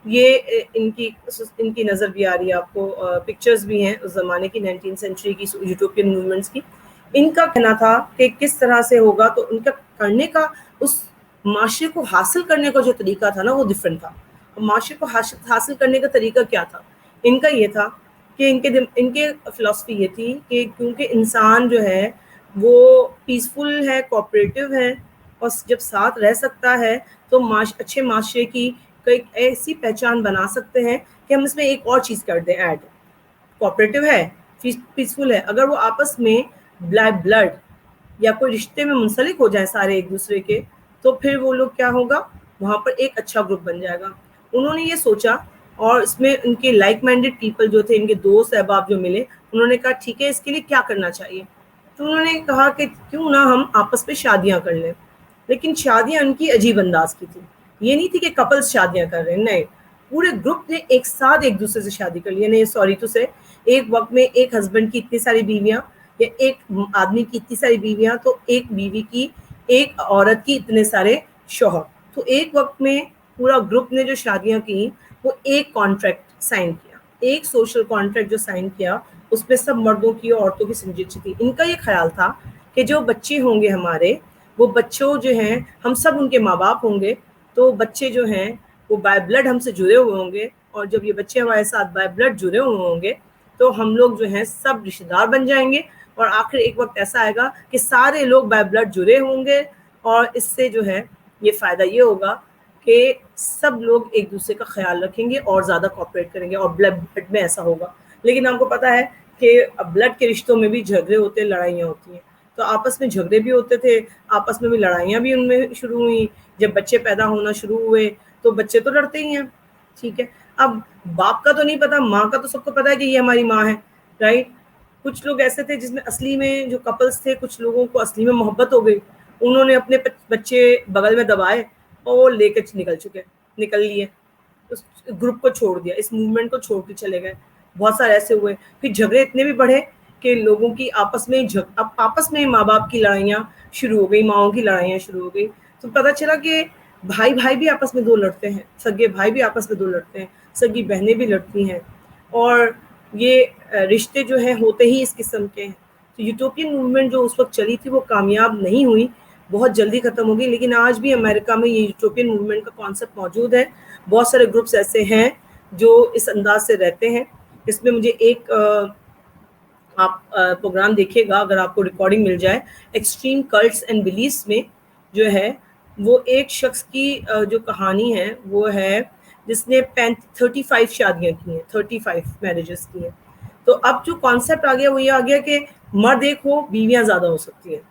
یہ ان کی نظر بھی آ رہی ہے آپ کو, پکچرز بھی ہیں اس زمانے کی 19 سینچری کی یوٹیوپین موومنٹس کی. ان کا کہنا تھا کہ کس طرح سے ہوگا, تو ان کا کرنے کا, اس معاشرے کو حاصل کرنے کا جو طریقہ تھا نا وہ ڈفرینٹ تھا. معاشرے کو حاصل کرنے کا طریقہ کیا تھا ان کا؟ یہ تھا کہ ان کے فلسفی یہ تھی کہ کیونکہ انسان جو ہے وہ پیسفل ہے, کوآپریٹو ہے, اور جب ساتھ رہ سکتا ہے تو اچھے معاشرے کی ایک ایسی پہچان بنا سکتے ہیں کہ ہم اس میں ایک اور چیز کر دیں ایڈ. کوآپریٹو ہے, پیسفل ہے, اگر وہ آپس میں بلڈ یا کوئی رشتے میں منسلک ہو جائیں سارے ایک دوسرے کے, تو پھر وہ لوگ کیا ہوگا, وہاں پر ایک اچھا گروپ بن جائے گا. انہوں نے یہ سوچا, اور اس میں ان کے لائک مائنڈیڈ پیپل جو تھے, ان کے دوست احباب جو ملے, انہوں نے کہا ٹھیک ہے اس کے لیے کیا کرنا چاہیے. تو انہوں نے کہا کہ کیوں نہ ہم آپس میں شادیاں کر لیں. لیکن شادیاں ان کی عجیب انداز کی تھی, یہ نہیں تھی کہ کپلز شادیاں کر رہے ہیں, نہیں, پورے گروپ نے ایک ساتھ ایک دوسرے سے شادی کر لی. نہیں, سوری ٹو سے, ایک وقت میں ایک ہسبینڈ کی اتنی ساری بیویاں, یا ایک آدمی کی اتنی ساری بیویاں, تو ایک بیوی کی, ایک عورت کی اتنے سارے شوہر. تو ایک وقت میں پورا گروپ نے جو شادیاں کی وہ ایک کانٹریکٹ سائن کیا, ایک سوشل کانٹریکٹ جو سائن کیا, اس پہ سب مردوں کی اور عورتوں کی سنجیدگی تھی. ان کا یہ خیال تھا کہ جو بچے ہوں گے ہمارے, وہ بچوں جو ہیں ہم سب ان کے ماں باپ ہوں گے, تو بچے جو ہیں وہ بائی بلڈ ہم سے جڑے ہوئے ہوں گے, اور جب یہ بچے ہمارے ساتھ بائی بلڈ جڑے ہوئے ہوں گے تو ہم لوگ جو ہیں سب رشتے دار بن جائیں گے, اور آخر ایک وقت ایسا آئے گا کہ سارے لوگ بائی بلڈ جڑے ہوں گے, اور اس سے جو ہے یہ فائدہ یہ ہوگا کہ سب لوگ ایک دوسرے کا خیال رکھیں گے اور زیادہ کوآپریٹ کریں گے, اور بلڈ میں ایسا ہوگا. لیکن آپ کو پتہ ہے کہ بلڈ کے رشتوں میں بھی جھگڑے ہوتے ہیں, لڑائیاں ہوتی ہیں, تو آپس میں جھگڑے بھی ہوتے تھے, آپس میں بھی لڑائیاں بھی ان میں شروع ہوئیں. جب بچے پیدا ہونا شروع ہوئے تو بچے تو لڑتے ہی ہیں, ٹھیک ہے. اب باپ کا تو نہیں پتا, ماں کا تو سب کو پتا ہے کہ یہ ہماری ماں ہے, رائٹ. کچھ لوگ ایسے تھے جس میں اصلی میں جو کپلس تھے, کچھ لوگوں کو اصلی میں محبت ہو گئی, انہوں نے اپنے بچے بغل میں دبائے اور لے کے نکل لیے, اس گروپ کو چھوڑ دیا, اس موومنٹ کو چھوڑ کے چلے گئے. بہت سارے ایسے ہوئے. پھر جھگڑے اتنے بھی بڑھے کہ لوگوں کی آپس میں ماں باپ کی لڑائیاں شروع ہو گئی, ماؤں کی لڑائیاں شروع ہو گئی. تو پتہ چلا کہ بھائی بھی آپس میں دو لڑتے ہیں, سگے بھائی بھی آپس میں دو لڑتے ہیں, سگی بہنیں بھی لڑتی ہیں, اور یہ رشتے جو ہیں ہوتے ہی اس قسم کے ہیں. تو یوٹوپین موومنٹ جو اس وقت چلی تھی وہ کامیاب نہیں ہوئی, بہت جلدی ختم ہو گئی. لیکن آج بھی امریکہ میں یہ یوٹوپین موومنٹ کا کانسیپٹ موجود ہے. بہت سارے گروپس ایسے ہیں جو اس انداز سے رہتے ہیں. اس میں مجھے ایک آپ پروگرام دیکھیے گا اگر آپ کو ریکارڈنگ مل جائے, ایکسٹریم کلٹس اینڈ بلیفس میں جو ہے وہ ایک شخص کی جو کہانی ہے وہ ہے جس نے 35 شادیاں کی ہیں, 35 میرجز کی ہیں. تو اب جو کانسیپٹ آ گیا وہ یہ آ گیا کہ مرد ایک ہو, بیویاں زیادہ ہو سکتی ہیں,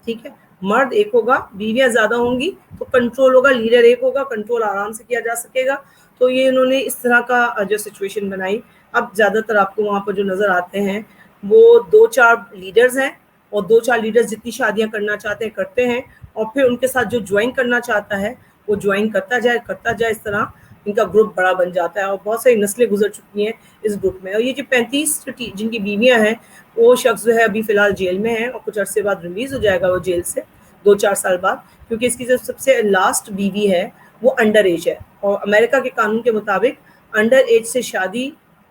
ٹھیک ہے. مرد ایک ہوگا, بیویاں زیادہ ہوں گی, تو کنٹرول ہوگا, لیڈر ایک ہوگا, کنٹرول آرام سے کیا جا سکے گا. تو یہ انہوں نے اس طرح کا جو سچویشن بنائی. اب زیادہ تر آپ کو وہاں پر جو نظر آتے ہیں وہ 2-4 لیڈرز ہیں, اور 2-4 لیڈرز جتنی شادیاں کرنا چاہتے ہیں کرتے ہیں, اور پھر ان کے ساتھ جو جوائن کرنا چاہتا ہے وہ جوائن کرتا جائے. اس طرح ان کا گروپ بڑا بن جاتا ہے, اور بہت ساری نسلیں گزر چکی ہیں اس گروپ میں. اور یہ جو 35 جن کی بیویاں ہیں وہ شخص جو ہے ابھی فی الحال جیل میں ہے, اور کچھ عرصے بعد ریلیز ہو جائے گا وہ جیل سے, 2-4 سال بعد, کیونکہ اس کی جو سب سے لاسٹ بیوی ہے وہ انڈر ایج ہے, اور امریکہ کے قانون کے مطابق انڈر ایج سے شادی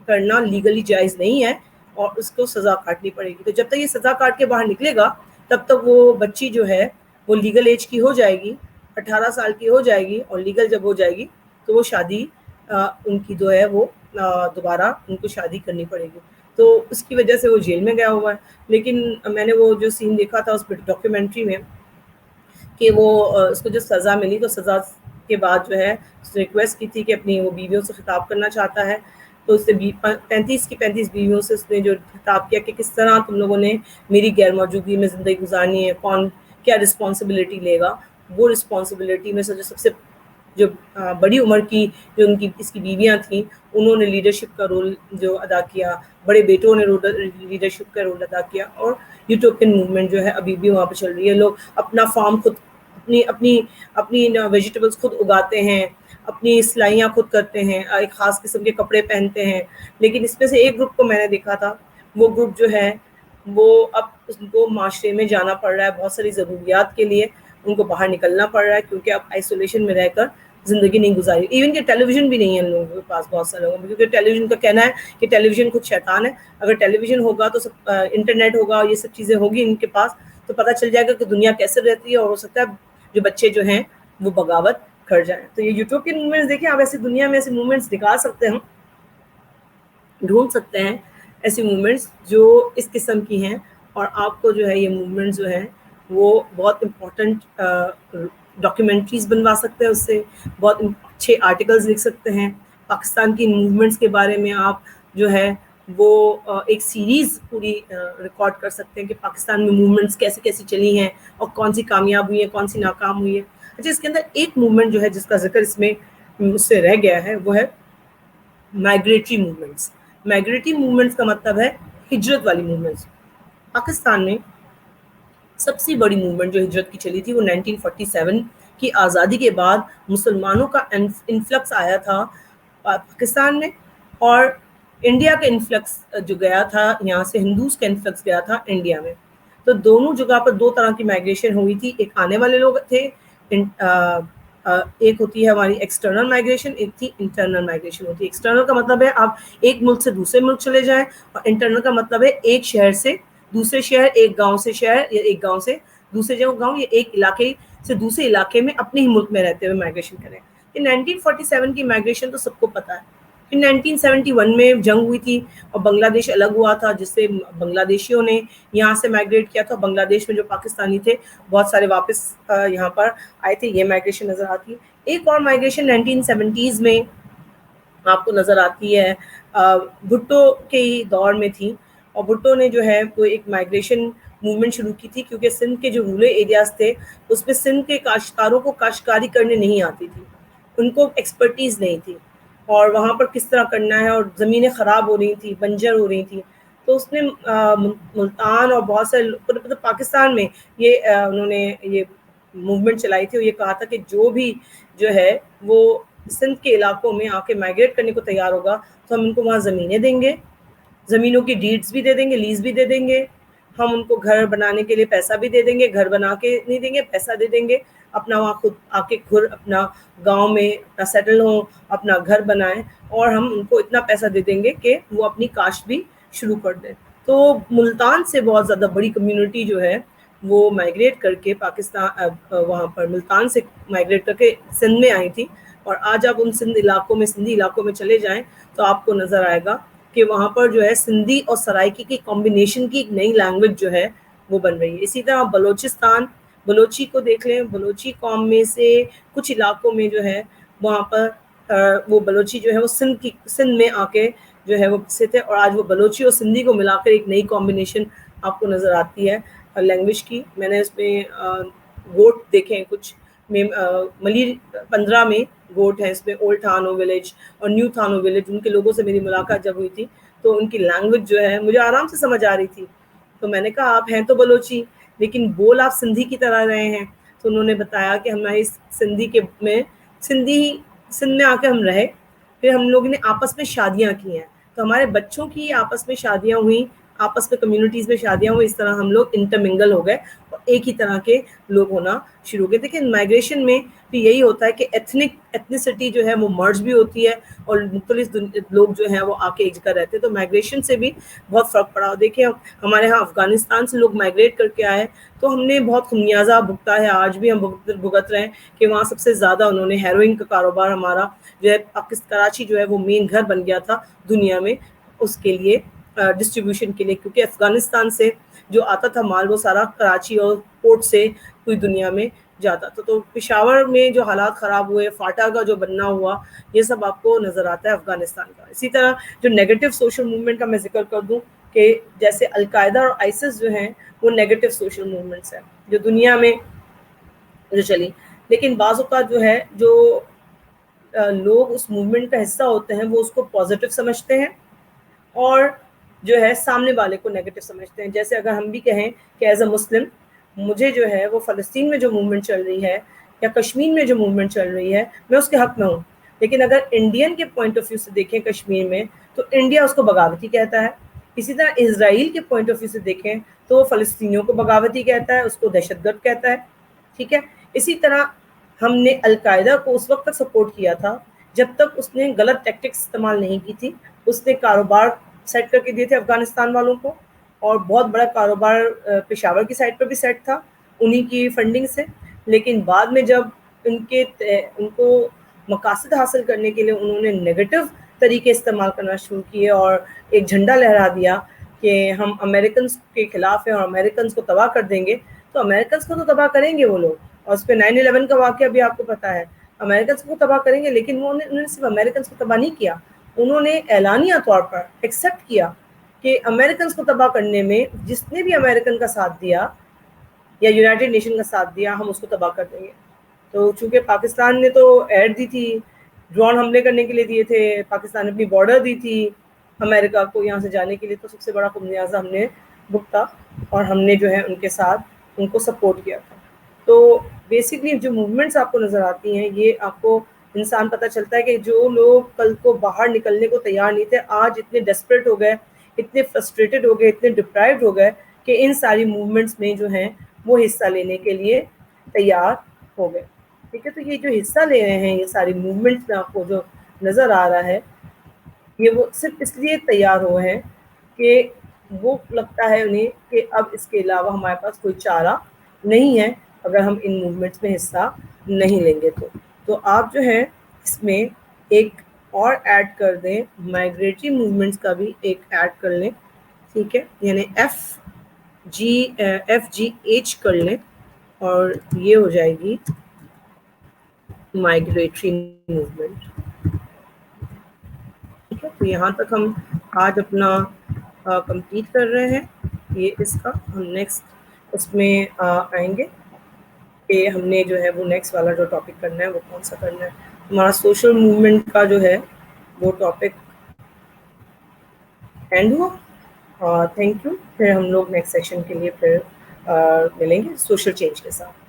کرنا لیگلی جائز نہیں ہے, اور اس کو سزا کاٹنی پڑے گی. تو جب تک یہ سزا کاٹ کے باہر نکلے گا تب تک وہ بچی جو ہے وہ لیگل ایج کی ہو جائے گی, 18 سال کی ہو جائے گی, اور لیگل جب ہو جائے گی تو وہ شادی ان کی جو ہے وہ دوبارہ ان کو شادی کرنی پڑے گی. تو اس کی وجہ سے وہ جیل میں گیا ہوا ہے. لیکن میں نے وہ جو سین دیکھا تھا اس ڈاکیومنٹری میں کہ وہ اس کو جو سزا ملی تو سزا کے بعد جو ہے اس نے ریکویسٹ کی تھی کہ اپنی وہ بیویوں سے خطاب کرنا چاہتا ہے. تو اس سے 35 بیویوں سے اس نے جو خطاب کیا کہ کس طرح تم لوگوں نے میری غیر موجودگی میں زندگی گزارنی ہے, کون کیا رسپانسبلٹی لے گا. وہ رسپانسبلٹی میں سے سب سے جو بڑی عمر کی جو اس کی بیویاں تھیں انہوں نے لیڈرشپ کا رول جو ادا کیا, بڑے بیٹوں نے لیڈرشپ کا رول ادا کیا. اور یوٹوپین موومنٹ جو ہے ابھی بھی وہاں پہ چل رہی ہے. لوگ اپنا فارم خود اپنی ویجیٹیبلس خود اگاتے ہیں, اپنی سلائیاں خود کرتے ہیں, ایک خاص قسم کے کپڑے پہنتے ہیں. لیکن اس میں سے ایک گروپ کو میں نے دیکھا تھا, وہ گروپ جو ہے وہ اب ان کو معاشرے میں جانا پڑ رہا ہے بہت ساری ضروریات کے لیے, ان کو باہر نکلنا پڑ رہا ہے کیونکہ اب آئسولیشن میں رہ کر زندگی نہیں گزاری. ایون کہ ٹیلی ویژن بھی نہیں ہے ان لوگوں کے پاس, بہت سارے لوگوں میں, کیونکہ ٹیلی ویژن کا کہنا ہے کہ ٹیلی ویژن خود شیطان ہے. اگر ٹیلی ویژن ہوگا تو انٹرنیٹ ہوگا, یہ سب چیزیں ہوگی ان کے پاس, تو پتہ چل جائے گا کہ دنیا کیسے رہتی ہے, اور ہو سکتا ہے جو بچے جو ہیں وہ بغاوت کر جائیں. تو یہ یوٹوپین موومنٹس دیکھیں, آپ ایسی دنیا میں ایسے موومنٹس نکال سکتے ہیں, ڈھونڈ سکتے ہیں ایسی موومنٹس جو اس قسم کی ہیں, اور آپ کو جو ہے یہ موومنٹس جو ہیں وہ بہت امپورٹنٹ ڈاکیومنٹریز بنوا سکتے ہیں, اس سے بہت اچھے آرٹیکلز لکھ سکتے ہیں. پاکستان کی موومنٹس کے بارے میں آپ جو ہے وہ ایک سیریز پوری ریکارڈ کر سکتے ہیں کہ پاکستان میں موومنٹس کیسے کیسی چلی ہیں اور کون سی کامیاب ہوئی ہیں, کون سی ناکام ہوئی ہے. اچھا, اس کے اندر ایک موومنٹ جو ہے جس کا ذکر اس میں مجھ سے رہ گیا ہے وہ ہے مائگریٹری موومنٹس. مائگریٹری موومنٹس کا مطلب ہے ہجرت والی موومنٹس. پاکستان میں سب سے بڑی موومنٹ جو ہجرت کی چلی تھی وہ 1947 کی آزادی کے بعد مسلمانوں کا انفلکس آیا تھا پاکستان میں, اور انڈیا کا انفلکس جو گیا تھا یہاں سے ہندوز کا انفلکس گیا تھا انڈیا میں. تو دونوں جگہ پر 2 طرح کی مائگریشن ہوئی تھی. ایک آنے والے لوگ تھے, ایک ہوتی ہے ہماری ایکسٹرنل مائگریشن, ایک تھی انٹرنل مائگریشن ہوتی ہے. ایکسٹرنل کا مطلب ہے آپ ایک ملک سے دوسرے ملک چلے جائیں, اور انٹرنل کا مطلب ہے ایک شہر سے دوسرے شہر, ایک گاؤں سے شہر, یا ایک گاؤں سے دوسرے گاؤں, یا ایک علاقے سے دوسرے علاقے میں اپنے ہی ملک میں رہتے ہوئے مائگریشن کریں. کہ 1947 کی مائگریشن تو سب کو پتہ ہے, پھر 1971 میں جنگ ہوئی تھی اور بنگلہ دیش الگ ہوا تھا، جس سے بنگلہ دیشیوں نے یہاں سے مائگریٹ کیا تھا. بنگلہ دیش میں جو پاکستانی تھے بہت سارے واپس یہاں پر آئے تھے. یہ مائگریشن نظر آتی ہے. ایک اور مائگریشن 1970s میں آپ کو نظر آتی ہے، بھٹو کے ہی دور میں تھی. اور بھٹو نے جو ہے وہ ایک مائگریشن موومنٹ شروع کی تھی، کیونکہ سندھ کے جو رورل ایریاز تھے اس میں سندھ کے کاشتکاروں کو کاشتکاری کرنے نہیں آتی تھی، ان کو ایکسپرٹیز نہیں تھی، اور وہاں پر کس طرح کرنا ہے، اور زمینیں خراب ہو رہی تھیں، بنجر ہو رہی تھیں. تو اس نے ملتان اور بہت سارے مطلب پاکستان میں یہ انہوں نے یہ موومنٹ چلائی تھی، اور یہ کہا تھا کہ جو بھی جو ہے وہ سندھ کے علاقوں میں آ کے مائگریٹ کرنے کو تیار ہوگا تو ہم ان کو وہاں زمینیں دیں گے، زمینوں کی ڈیڈز بھی دے دیں گے، لیز بھی دے دیں گے، ہم ان کو گھر بنانے کے لیے پیسہ بھی دے دیں گے، گھر بنا کے نہیں دیں گے، پیسہ دے دیں گے، اپنا وہاں خود آ کے خود اپنا گاؤں میں اپنا سیٹل ہوں، اپنا گھر بنائیں، اور ہم ان کو اتنا پیسہ دے دیں گے کہ وہ اپنی کاشت بھی شروع کر دیں. تو ملتان سے بہت زیادہ بڑی کمیونٹی جو ہے وہ مائگریٹ کر کے پاکستان وہاں پر ملتان سے مائگریٹ کر کے سندھ میں آئی تھی. اور آج آپ ان سندھی علاقوں میں چلے جائیں تو آپ کو نظر آئے گا کہ وہاں پر جو ہے سندھی اور سرائکی کی کمبینیشن کی ایک نئی لینگویج جو ہے وہ بن رہی ہے. اسی طرح بلوچستان، بلوچی کو دیکھ لیں، بلوچی قوم میں سے کچھ علاقوں میں جو ہے وہاں پر وہ بلوچی جو ہے وہ سندھ میں آ کے جو ہے وہ بسے تھے، اور آج وہ بلوچی اور سندھی کو ملا کر ایک نئی کمبینیشن آپ کو نظر آتی ہے لینگویج کی. میں نے اس میں گوٹ دیکھے ہیں کچھ میں، ملی 15 میں گوٹ ہے اس میں، اولڈ تھانو ولیج اور نیو تھانو ولیج. ان کے لوگوں سے میری ملاقات جب ہوئی تھی تو ان کی لینگویج جو ہے مجھے آرام سے سمجھ آ رہی تھی. تو میں نے کہا آپ ہیں تو بلوچی لیکن بول آپ سندھی کی طرح رہے ہیں. تو انہوں نے بتایا کہ ہماری سندھی سندھ میں آ کے ہم رہے، پھر ہم لوگوں نے آپس میں شادیاں کی ہیں، تو ہمارے بچوں کی آپس میں شادیاں ہوئیں، آپس میں کمیونٹیز میں شادیاں ہوئی، اس طرح ہم لوگ انٹرمنگل ہو گئے اور ایک ہی طرح کے لوگ ہونا شروع ہو گئے. دیکھیں مائگریشن میں بھی یہی ہوتا ہے کہ ایتھنیسٹی جو ہے وہ مرج بھی ہوتی ہے، اور مختلف لوگ جو ہیں وہ آ کے ایک جگہ رہتے ہیں. تو مائگریشن سے بھی بہت فرق پڑا. دیکھیں ہمارے ہاں افغانستان سے لوگ مائگریٹ کر کے آئے تو ہم نے بہت خمیازہ بھگتا ہے، آج بھی ہم بھگت رہے ہیں کہ وہاں سب سے زیادہ انہوں نے ہیروئن کا کاروبار ہمارا جو ہے کراچی جو ہے وہ مین گھر بن گیا تھا دنیا میں اس کے لیے ڈسٹریبیوشن کے لیے، کیونکہ افغانستان سے جو آتا تھا مال وہ سارا کراچی اور پورٹ سے پوری دنیا میں جاتا تھا. تو پشاور میں جو حالات خراب ہوئے، فاٹا کا جو بننا ہوا، یہ سب آپ کو نظر آتا ہے افغانستان کا. اسی طرح جو نیگیٹو سوشل موومنٹ کا میں ذکر کر دوں کہ جیسے القاعدہ اور آئسس جو ہیں وہ نیگیٹو سوشل موومنٹس ہیں جو دنیا میں جو چلی. لیکن بعض اوقات جو ہے جو لوگ اس موومنٹ کا حصہ ہوتے ہیں وہ اس کو پازیٹیو سمجھتے ہیں اور جو ہے سامنے والے کو نیگیٹو سمجھتے ہیں. جیسے اگر ہم بھی کہیں کہ ایز اے مسلم مجھے جو ہے وہ فلسطین میں جو موومنٹ چل رہی ہے یا کشمیر میں جو موومنٹ چل رہی ہے میں اس کے حق میں ہوں، لیکن اگر انڈین کے پوائنٹ آف ویو سے دیکھیں کشمیر میں تو انڈیا اس کو بغاوتی کہتا ہے. اسی طرح اسرائیل کے پوائنٹ آف ویو سے دیکھیں تو وہ فلسطینیوں کو بغاوتی کہتا ہے، اس کو دہشت گرد کہتا ہے. ٹھیک ہے. اسی طرح ہم نے القاعدہ کو اس وقت تک سپورٹ کیا تھا جب تک اس نے غلط ٹیکٹکس استعمال نہیں کی تھی. اس نے کاروبار سیٹ کر کے دیے تھے افغانستان والوں کو، اور بہت بڑا کاروبار پشاور کی سائڈ پہ بھی سیٹ تھا انہی کی فنڈنگ سے. لیکن بعد میں جب ان کو مقاصد حاصل کرنے کے لیے انہوں نے نیگیٹو طریقے استعمال کرنا شروع کیے اور ایک جھنڈا لہرا دیا کہ ہم امریکنز کے خلاف ہیں اور امریکنز کو تباہ کر دیں گے، تو امریکنز کو تو تباہ کریں گے وہ لوگ. اور اس پہ 9/11 کا واقعہ بھی آپ کو پتہ ہے. امریکنز کو تباہ کریں گے، لیکن انہوں نے صرف امریکنز کو تباہ نہیں کیا، انہوں نے اعلانیہ طور پر ایکسیپٹ کیا کہ امریکنز کو تباہ کرنے میں جس نے بھی امریکن کا ساتھ دیا یا یونائٹڈ نیشن کا ساتھ دیا ہم اس کو تباہ کر دیں گے. تو چونکہ پاکستان نے تو ایڈ دی تھی، ڈرون حملے کرنے کے لیے دیے تھے، پاکستان نے اپنی بارڈر دی تھی امریکہ کو یہاں سے جانے کے لیے، تو سب سے بڑا خمیازہ ہم نے بھگتا اور ہم نے جو ہے ان کے ساتھ ان کو سپورٹ کیا تھا. تو بیسکلی جو موومنٹس آپ کو نظر آتی ہیں یہ آپ کو انسان پتہ چلتا ہے کہ جو لوگ کل کو باہر نکلنے کو تیار نہیں تھے آج اتنے ڈیسپریٹ ہو گئے، اتنے فرسٹریٹڈ ہو گئے، اتنے ڈپرائیوڈ ہو گئے کہ ان ساری موومنٹس میں جو ہیں وہ حصہ لینے کے لیے تیار ہو گئے. ٹھیک ہے. تو یہ جو حصہ لے رہے ہیں یہ ساری موومنٹس میں آپ کو جو نظر آ رہا ہے یہ وہ صرف اس لیے تیار ہوئے ہیں کہ وہ لگتا ہے انہیں کہ اب اس کے علاوہ ہمارے پاس کوئی چارہ نہیں ہے اگر ہم ان موومنٹس میں حصہ نہیں لیں گے. تو آپ جو ہے اس میں ایک اور ایڈ کر دیں مائگریٹری موومنٹس کا بھی ایک ایڈ کر لیں، ٹھیک ہے، یعنی FGH کر لیں اور یہ ہو جائے گی مائگریٹری موومنٹ. ٹھیک ہے، تو یہاں تک ہم آج اپنا کمپلیٹ کر رہے ہیں. یہ اس کا ہم نیکسٹ اس میں آئیں گے کہ ہم نے جو ہے وہ نیکسٹ والا جو ٹاپک کرنا ہے وہ کون سا کرنا ہے. ہمارا سوشل موومنٹ کا جو ہے وہ ٹاپک اینڈ ہوا. Thank you. پھر ہم لوگ نیکسٹ سیشن کے لیے پھر ملیں گے سوشل چینج کے ساتھ.